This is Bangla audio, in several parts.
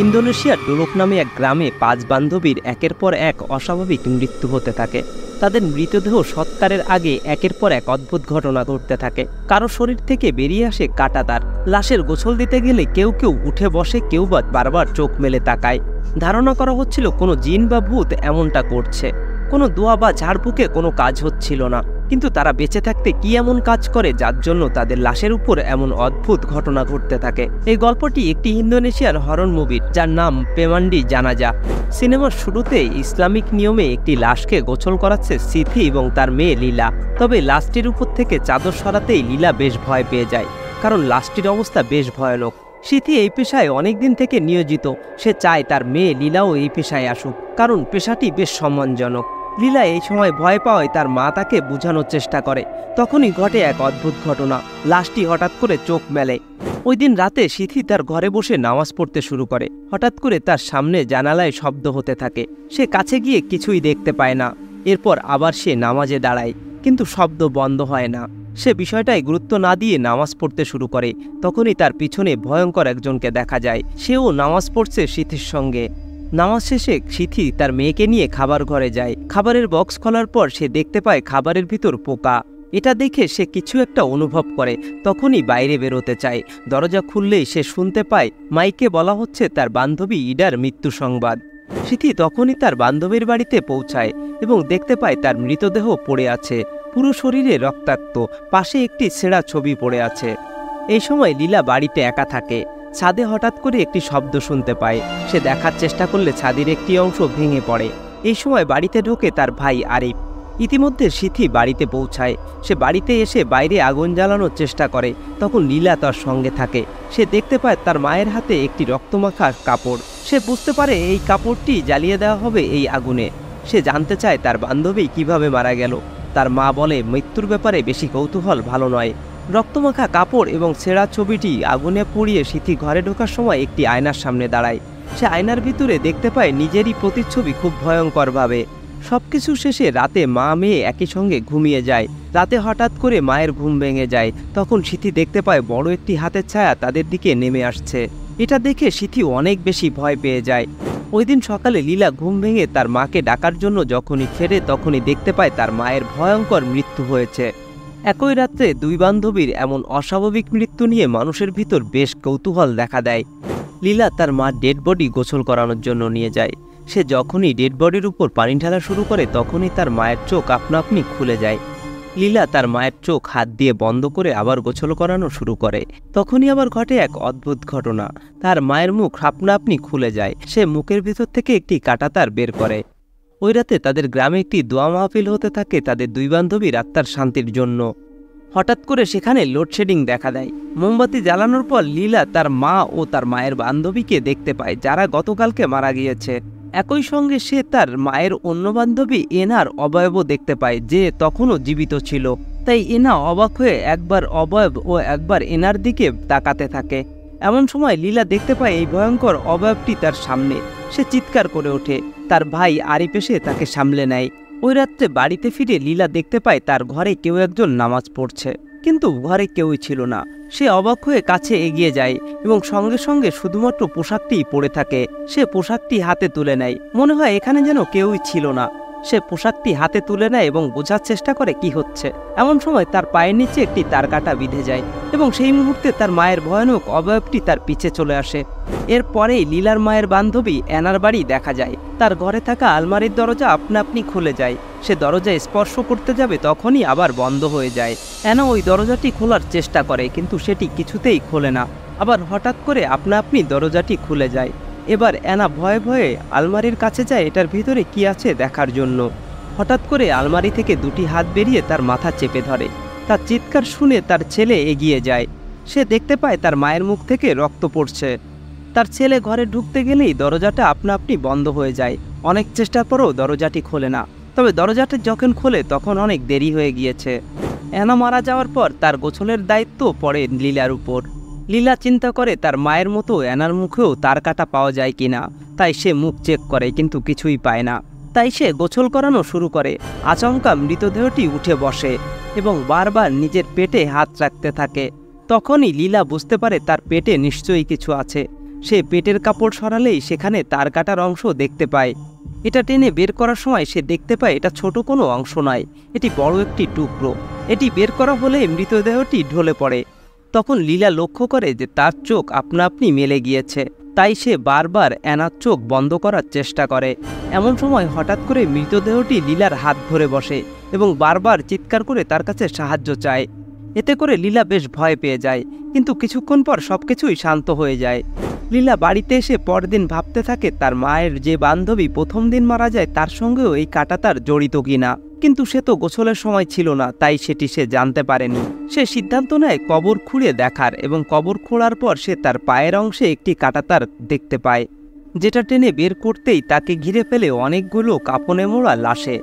ইন্দোনেশিয়ার ডোলক নামে এক গ্রামে ৫ বান্ধবীর একের পর এক অস্বাভাবিক মৃত্যু হতে থাকে। তাদের মৃতদেহ সৎকারের আগে একের পর এক অদ্ভুত ঘটনা ঘটতে থাকে। কারো শরীর থেকে বেরিয়ে আসে কাঁটাতার, লাশের গোসল দিতে গেলে কেউ কেউ উঠে বসে, কেউ বা বারবার চোখ মেলে তাকায়। ধারণা করা হচ্ছিল কোনো জিন বা ভূত এমনটা করছে। কোনো দোয়া বা ঝাড়ফুঁকে কোনো কাজ হচ্ছিল না, কিন্তু তারা বেঁচে থাকতে কি এমন কাজ করে যার জন্য তাদের লাশের উপর এমন অদ্ভুত ঘটনা ঘটতে থাকে। এই গল্পটি একটি ইন্দোনেশিয়ার হরর মুভির, যার নাম পেমান্ডি জানাজা। সিনেমার শুরুতে ইসলামিক নিয়মে একটি লাশকে গোসল করাচ্ছে সিথি এবং তার মেয়ে লীলা। তবে লাশটির উপর থেকে চাদর সরাতেই লীলা বেশ ভয় পেয়ে যায়, কারণ লাশটির অবস্থা বেশ ভয়ানক। সিথি এই পেশায় অনেকদিন থেকে নিয়োজিত। সে চায় তার মেয়ে লীলাও এই পেশায় আসুক, কারণ পেশাটি বেশ সম্মানজনক। লীলা এই সময় ভয় পাওয়ায় তার মা তাকে বোঝানোর চেষ্টা করে। তখনই ঘটে এক অদ্ভুত ঘটনা। লাশটি হঠাৎ করে চোখ মেলে। ওই দিন রাতে সিথি তার ঘরে বসে নামাজ পড়তে শুরু করে। হঠাৎ করে তার সামনে জানালায় শব্দ হতে থাকে। সে কাছে গিয়ে কিছুই দেখতে পায় না। এরপর আবার সে নামাজে দাঁড়ায়, কিন্তু শব্দ বন্ধ হয় না। সে বিষয়টায় গুরুত্ব না দিয়ে নামাজ পড়তে শুরু করে। তখনই তার পিছনে ভয়ঙ্কর একজনকে দেখা যায়। সেও নামাজ পড়ছে সিথির সঙ্গে। নামাজ শেষে সিথি তার মেয়েকে নিয়ে খাবার ঘরে যায়। খাবারের বক্স খোলার পর সে দেখতে পায় খাবারের ভিতর পোকা। এটা দেখে সে কিছু একটা অনুভব করে। তখনই বাইরে বেরোতে চায়। দরজা খুললেই সে শুনতে পায় মাইকে বলা হচ্ছে তার বান্ধবী ইডার মৃত্যু সংবাদ। সিথি তখনই তার বান্ধবীর বাড়িতে পৌঁছায় এবং দেখতে পায় তার মৃতদেহ পড়ে আছে, পুরো শরীরে রক্তাক্ত। পাশে একটি ছেঁড়া ছবি পড়ে আছে। এই সময় লীলা বাড়িতে একা থাকে। ছাদে হঠাৎ করে একটি শব্দ শুনতে পায়। সে দেখার চেষ্টা করলে ছাদের একটি অংশ ভেঙে পড়ে। এই সময় বাড়িতে ঢোকে তার ভাই আরিফ। ইতিমধ্যে সিথি বাড়িতে পৌঁছায়। সে বাড়িতে এসে বাইরে আগুন জ্বালানোর চেষ্টা করে। তখন লীলা তার সঙ্গে থাকে। সে দেখতে পায় তার মায়ের হাতে একটি রক্তমাখা কাপড়। সে বুঝতে পারে এই কাপড়টি জ্বালিয়ে দেওয়া হবে এই আগুনে। সে জানতে চায় তার বান্ধবী কিভাবে মারা গেল। তার মা বলে মৃত্যুর ব্যাপারে বেশি কৌতূহল ভালো নয়। রক্তমাখা কাপড় এবং ছেঁড়া ছবিটি আগুনে পুড়িয়ে সিথি ঘরে ঢোকার সময় একটি আয়নার সামনে দাঁড়ায়। সে আয়নার ভিতরে দেখতে পায় নিজেরই প্রতিচ্ছবি খুব ভয়ঙ্করভাবে। সবকিছু শেষে রাতে মা মেয়ে একই সঙ্গে ঘুমিয়ে যায়। রাতে হঠাৎ করে মায়ের ঘুম ভেঙে যায়। তখন সিথি দেখতে পায় বড় একটি হাতের ছায়া তাদের দিকে নেমে আসছে। এটা দেখে সিথি অনেক বেশি ভয় পেয়ে যায়। ওই দিন সকালে লীলা ঘুম ভেঙে তার মাকে ডাকার জন্য যখনই ফেরে, তখনই দেখতে পায় তার মায়ের ভয়ঙ্কর মৃত্যু হয়েছে। একই রাত্রে দুই বান্ধবীর এমন অস্বাভাবিক মৃত্যু নিয়ে মানুষের ভিতর বেশ কৌতূহল দেখা দেয়। লীলা তার মার ডেড বডি গোসল করানোর জন্য নিয়ে যায়। সে যখনই ডেড বডির উপর পানি ঢালা শুরু করে, তখনই তার মায়ের চোখ আপনা আপনি খুলে যায়। লীলা তার মায়ের চোখ হাত দিয়ে বন্ধ করে আবার গোসল করানো শুরু করে। তখনই আবার ঘটে এক অদ্ভুত ঘটনা। তার মায়ের মুখ আপনা আপনি খুলে যায়। সে মুখের ভিতর থেকে একটি কাঁটাতার বের করে। ওই রাতে তাদের গ্রামে একটি দোয়া মাহফিল হতে থাকে তাদের দুই বান্ধবীর আত্মার শান্তির জন্য। হঠাৎ করে সেখানে লোডশেডিং দেখা দেয়। মোমবাতি জ্বালানোর পর লীলা তার মা ও তার মায়ের বান্ধবীকে দেখতে পায়, যারা গতকালকে মারা গিয়েছে। একই সঙ্গে সে তার মায়ের অন্য বান্ধবী এনার অবয়বও দেখতে পায়, যে তখনও জীবিত ছিল। তাই এনা অবাক হয়ে একবার অবয়ব ও একবার এনার দিকে তাকাতে থাকে। এমন সময় লীলা দেখতে পায় এই ভয়ঙ্কর অবয়বটি তার সামনে। সে চিৎকার করে ওঠে। তার ভাই আরিফ এসে তাকে সামলে নেয়। ওই রাত্রে বাড়িতে ফিরে লীলা দেখতে পায় তার ঘরে কেউ একজন নামাজ পড়ছে, কিন্তু ঘরে কেউই ছিল না। সে অবাক হয়ে কাছে এগিয়ে যায় এবং সঙ্গে সঙ্গে শুধুমাত্র পোশাকটিই পড়ে থাকে। সে পোশাকটি হাতে তুলে নেয়। মনে হয় এখানে যেন কেউই ছিল না। সে পোশাকটি হাতে তুলে নেয় এবং বোঝার চেষ্টা করে কি হচ্ছে। এমন সময় তার পায়ের নিচে একটি তারকাঁটা বিঁধে যায় এবং সেই মুহূর্তে তার মায়ের ভয়ানক অবয়বটি তার পিছে চলে আসে। এরপরেই লীলার মায়ের বান্ধবী এনার বাড়ি দেখা যায়। তার ঘরে থাকা আলমারির দরজা আপনা আপনি খুলে যায়। সে দরজায় স্পর্শ করতে যাবে, তখনই আবার বন্ধ হয়ে যায়। এনা ওই দরজাটি খোলার চেষ্টা করে, কিন্তু সেটি কিছুতেই খোলে না। আবার হঠাৎ করে আপনা আপনি দরজাটি খুলে যায়। এবার এনা ভয়ে ভয়ে আলমারির কাছে যায় এটার ভিতরে কি আছে দেখার জন্য। হঠাৎ করে আলমারি থেকে দুটি হাত বেরিয়ে তার মাথা চেপে ধরে। তার চিৎকার শুনে তার ছেলে এগিয়ে যায়। সে দেখতে পায় তার মায়ের মুখ থেকে রক্ত পড়ছে। তার ছেলে ঘরে ঢুকতে গেলেই দরজাটা আপনা আপনি বন্ধ হয়ে যায়। অনেক চেষ্টার পরেও দরজাটি খোলে না। তবে দরজাটা যখন খোলে তখন অনেক দেরি হয়ে গিয়েছে। এনা মারা যাওয়ার পর তার গোসলের দায়িত্ব পড়ে লীলার উপর। লীলা চিন্তা করে তার মায়ের মতো এনার মুখেও তার কাটা পাওয়া যায় কিনা। তাই সে মুখ চেক করে, কিন্তু কিছুই পায় না। তাই সে গোসল করানো শুরু করে। আচমকা মৃতদেহটি উঠে বসে এবং বারবার নিজের পেটে হাত রাখতে থাকে। তখনই লীলা বুঝতে পারে তার পেটে নিশ্চয়ই কিছু আছে। সে পেটের কাপড় সরালেই সেখানে তার কাটার অংশ দেখতে পায়। এটা টেনে বের করার সময় সে দেখতে পায় এটা ছোট কোনো অংশ নয়, এটি বড় একটি টুকরো। এটি বের করা হলে মৃতদেহটি ঢলে পড়ে। তখন লীলা লক্ষ্য করে যে তার চোখ আপনা আপনি মেলে গিয়েছে, তাই সে বারবার অ্যানার চোখ বন্ধ করার চেষ্টা করে। এমন সময় হঠাৎ করে মৃতদেহটি লীলার হাত ধরে বসে এবং বারবার চিৎকার করে তার কাছে সাহায্য চায়। এতে করে লীলা বেশ ভয় পেয়ে যায়, কিন্তু কিছুক্ষণ পর সবকিছুই শান্ত হয়ে যায়। লীলা বাড়িতে এসে পরদিন ভাবতে থাকে তার মায়ের যে বান্ধবী প্রথম দিন মারা যায় তার সঙ্গেও এই কাঁটাতার জড়িত কিনা, কিন্তু সে তো গোসলের সময় ছিল না, তাই সেটি সে জানতে পারেনি। সে সিদ্ধান্ত নেয় কবর খুঁড়ে দেখার এবং কবর খোঁড়ার পর সে তার পায়ের অংশে একটি কাঁটাতার দেখতে পায়, যেটা টেনে বের করতেই তাকে ঘিরে ফেলে অনেকগুলো কাফনে মোড়া লাশে।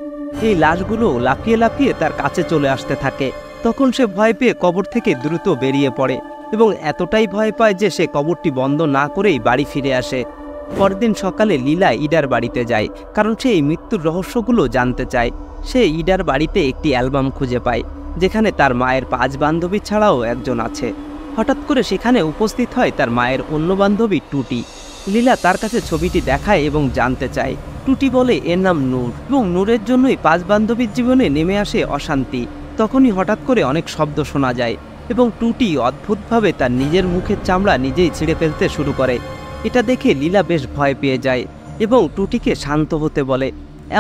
এই লাশগুলো লাফিয়ে লাফিয়ে তার কাছে চলে আসতে থাকে। তখন সে ভয় পেয়ে কবর থেকে দ্রুত বেরিয়ে পড়ে এবং এতটাই ভয় পায় যে সে কবরটি বন্ধ না করেই বাড়ি ফিরে আসে। পরদিন সকালে লীলা ইডার বাড়িতে যায়, কারণ সে এই মৃত্যুর রহস্যগুলো জানতে চায়। সে ইডার বাড়িতে একটি অ্যালবাম খুঁজে পায়, যেখানে তার মায়ের 5 বান্ধবী ছাড়াও একজন আছে। হঠাৎ করে সেখানে উপস্থিত হয় তার মায়ের অন্য বান্ধবী টুটি। লীলা তার কাছে ছবিটি দেখায় এবং জানতে চায়। টুটি বলে এর নাম নূর এবং নূরের জন্যই 5 বান্ধবীর জীবনে নেমে আসে অশান্তি। তখনই হঠাৎ করে অনেক শব্দ শোনা যায় এবং টুটি অদ্ভুতভাবে তার নিজের মুখের চামড়া নিজেই ছিঁড়ে ফেলতে শুরু করে। এটা দেখে লীলা বেশ ভয় পেয়ে যায় এবং টুটিকে শান্ত হতে বলে।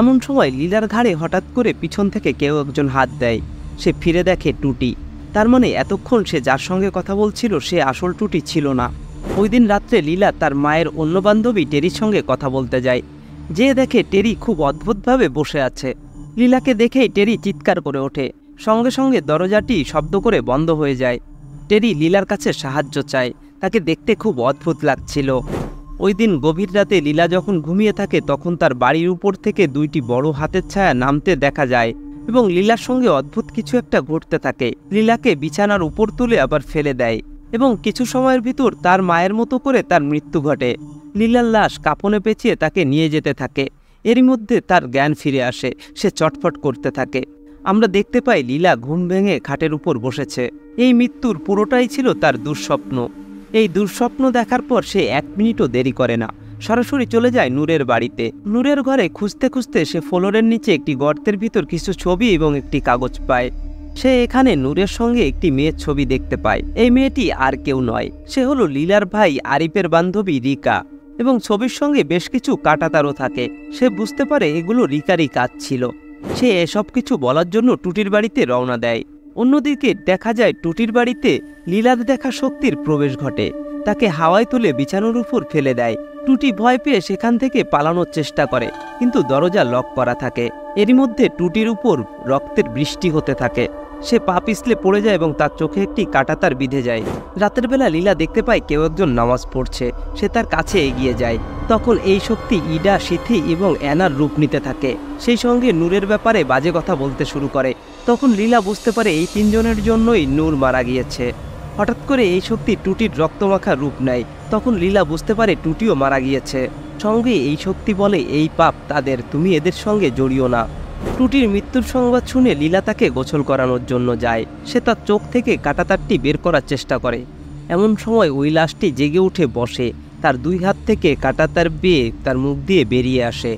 এমন সময় লীলার ঘাড়ে হঠাৎ করে পিছন থেকে কেউ একজন হাত দেয়। সে ফিরে দেখে টুটি। তার মানে এতক্ষণ সে যার সঙ্গে কথা বলছিল সে আসল টুটি ছিল না। ওই দিন রাত্রে লীলা তার মায়ের অন্য বান্ধবী টেরির সঙ্গে কথা বলতে যায়। যে দেখে টেরি খুব অদ্ভুতভাবে বসে আছে। লীলাকে দেখেই টেরি চিৎকার করে ওঠে। সঙ্গে সঙ্গে দরজাটি শব্দ করে বন্ধ হয়ে যায়। টেরি লীলার কাছে সাহায্য চায়, তাকে দেখতে খুব অদ্ভুত লাগছিল। ওই দিন গভীর রাতে লীলা যখন ঘুমিয়ে থাকে তখন তার বাড়ির উপর থেকে 2টি বড় হাতের ছায়া নামতে দেখা যায় এবং লীলার সঙ্গে অদ্ভুত কিছু একটা ঘটতে থাকে। লীলাকে বিছানার উপর তুলে আবার ফেলে দেয় এবং কিছু সময়ের ভিতর তার মায়ের মতো করে তার মৃত্যু ঘটে। লীলার লাশ কাফনে পেঁচিয়ে তাকে নিয়ে যেতে থাকে। এরই মধ্যে তার জ্ঞান ফিরে আসে, সে চটফট করতে থাকে। আমরা দেখতে পাই লীলা ঘুম ভেঙে খাটের উপর বসেছে। এই মৃত্যুর পুরোটাই ছিল তার দুঃস্বপ্ন। এই দুঃস্বপ্ন দেখার পর সে 1 মিনিটও দেরি করে না, সরাসরি চলে যায় নূরের বাড়িতে। নূরের ঘরে খুঁজতে খুঁজতে সে ফ্লোরের নিচে একটি গর্তের ভিতর কিছু ছবি এবং একটি কাগজ পায়। সে এখানে নূরের সঙ্গে একটি মেয়ের ছবি দেখতে পায়। এই মেয়েটি আর কেউ নয়, সে হলো লীলার ভাই আরিফের বান্ধবী রিকা এবং ছবির সঙ্গে বেশ কিছু কাঁটাতারও থাকে। সে বুঝতে পারে এগুলো রিকারই কাজ ছিল। সে এসব কিছু বলার জন্য টুটির বাড়িতে রওনা দেয়। অন্যদিকে দেখা যায় টুটির বাড়িতে লীলার দেখা শক্তির প্রবেশ ঘটে। তাকে হাওয়ায় তুলে বিছানোর উপর ফেলে দেয়। টুটি ভয় পেয়ে সেখান থেকে পালানোর চেষ্টা করে, কিন্তু দরজা লক করা থাকে। এরই মধ্যে টুটির উপর রক্তের বৃষ্টি হতে থাকে। সে পা পিছলে পড়ে যায় এবং তার চোখে একটি কাঁটাতার বিঁধে যায়। রাতের বেলা লীলা দেখতে পায় কেউ একজন নামাজ পড়ছে। সে তার কাছে এগিয়ে যায়। তখন এই শক্তি ইডা, সিথি এবং অ্যানার রূপ নিতে থাকে। সেই সঙ্গে নূরের ব্যাপারে বাজে কথা বলতে শুরু করে। তখন লীলা বুঝতে পারে এই 3 জনের জন্যই নূর মারা গিয়েছে। হঠাৎ করে এই শক্তি টুটির রক্তমাখা রূপ নেয়। তখন লীলা বুঝতে পারে টুটিও মারা গিয়েছে। সঙ্গে এই শক্তি বলে এই পাপ তাদের, তুমি এদের সঙ্গে জড়িও না। টুটির মৃত্যুর সংবাদ শুনে লীলা তাকে গোসল করানোর জন্য যায়। সে তার চোখ থেকে কাঁটাতারটি বের করার চেষ্টা করে। এমন সময় ওই লাশটি জেগে উঠে বসে। তার 2 হাত থেকে কাঁটাতার বেয়ে তার মুখ দিয়ে বেরিয়ে আসে,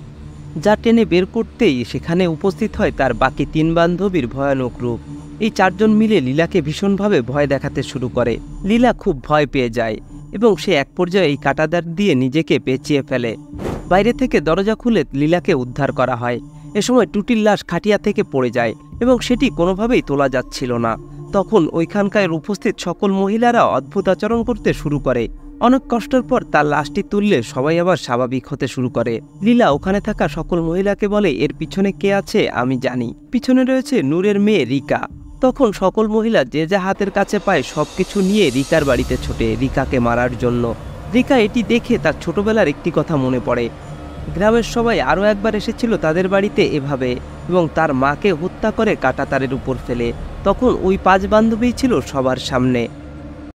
যা টেনে বের করতেই সেখানে উপস্থিত হয় তার বাকি 3 বান্ধবীর ভয়ানক রূপ। এই 4 জন মিলে লীলাকে ভীষণভাবে ভয় দেখাতে শুরু করে। লীলা খুব ভয় পেয়ে যায় এবং সে এক পর্যায়ে এই কাঁটাতার দিয়ে নিজেকে পেঁচিয়ে ফেলে। বাইরে থেকে দরজা খুলে লীলাকে উদ্ধার করা হয়। এ সময় টুটির লাশ খাটিয়া থেকে পড়ে যায় এবং সেটি কোনোভাবেই তোলা যাচ্ছিল না। তখন ওইখানকার উপস্থিত সকল মহিলারা অদ্ভুত আচরণ করতে শুরু করে। অনেক কষ্টের পর তার লাশটি তুললে সবাই আবার স্বাভাবিক হতে শুরু করে। লীলা ওখানে থাকা সকল মহিলাকে বলে এর পিছনে কে আছে আমি জানি, পিছনে রয়েছে নূরের মেয়ে রিকা। তখন সকল মহিলা যে যা হাতের কাছে পায় সবকিছু নিয়ে রিকার বাড়িতে ছোটে রিকাকে মারার জন্য। রিকা এটি দেখে তার ছোটবেলার একটি কথা মনে পড়ে। গ্রামের সবাই আরও একবার এসেছিল তাদের বাড়িতে এভাবে এবং তার মাকে হত্যা করে কাঁটাতারের উপর ফেলে। তখন ওই 5 বান্ধবী ছিল সবার সামনে।